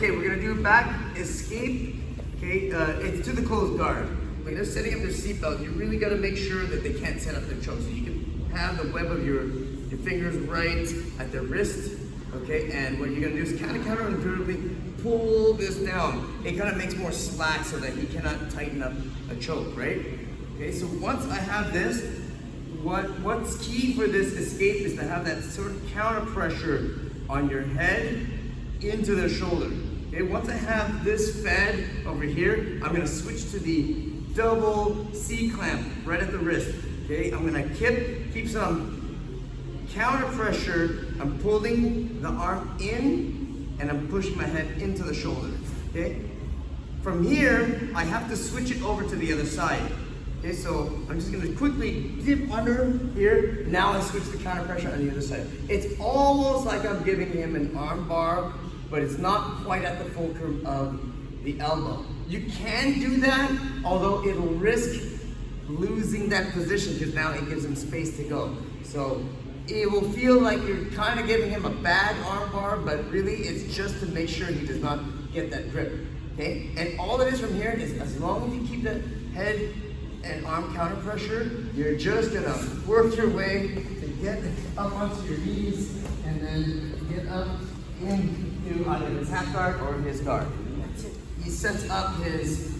okay, we're gonna do back escape. Okay, it's to the closed guard. When they're setting up their seatbelt, you really gotta make sure that they can't set up their choke. So you can have the web of your fingers right at their wrist. Okay, and what you're gonna do is kind of counterintuitively pull this down. It kind of makes more slack so that he cannot tighten up a choke, right? Okay, so once I have this, what's key for this escape is to have that sort of counter pressure on your head into the shoulder. Okay, once I have this fed over here, I'm gonna switch to the double C-clamp right at the wrist. Okay, I'm gonna keep some counter pressure. I'm pulling the arm in and I'm pushing my head into the shoulder. Okay, from here, I have to switch it over to the other side. Okay, so I'm just gonna quickly dip under here. Now I switch the counter pressure on the other side. It's almost like I'm giving him an arm bar, but it's not quite at the fulcrum of the elbow. You can do that, although it'll risk losing that position because now it gives him space to go. So it will feel like you're kind of giving him a bad arm bar, but really it's just to make sure he does not get that grip. Okay, and all it is from here is as long as you keep the head and arm counter pressure, you're just gonna work your way to get up onto your knees and then get up into either his half guard or his guard. That's it. He sets up his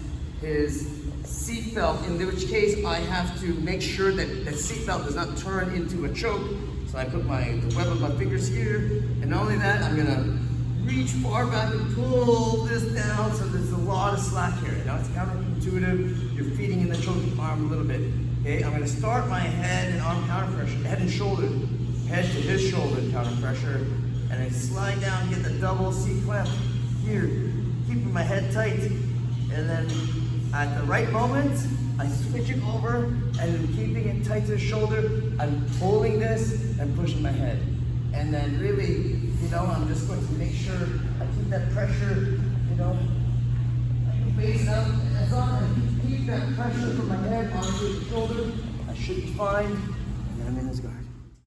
seat belt, in which case I have to make sure that the seat belt does not turn into a choke. So I put the web of my fingers here, and not only that, I'm gonna reach far back and pull this down so there's a lot of slack here. Now it's counterintuitive, you're feeding in the choking arm a little bit. Okay, I'm gonna start my head and arm counter pressure, head and shoulder, head to his shoulder counter pressure, and then slide down, get the double C-clamp here, keeping my head tight, and then at the right moment, I switch it over, and then keeping it tight to the shoulder, I'm pulling this and pushing my head. And then really, I'm just going to make sure I keep that pressure, face up. And as long as I keep that pressure from my head onto the shoulder, I should be fine. And then I'm in his guard.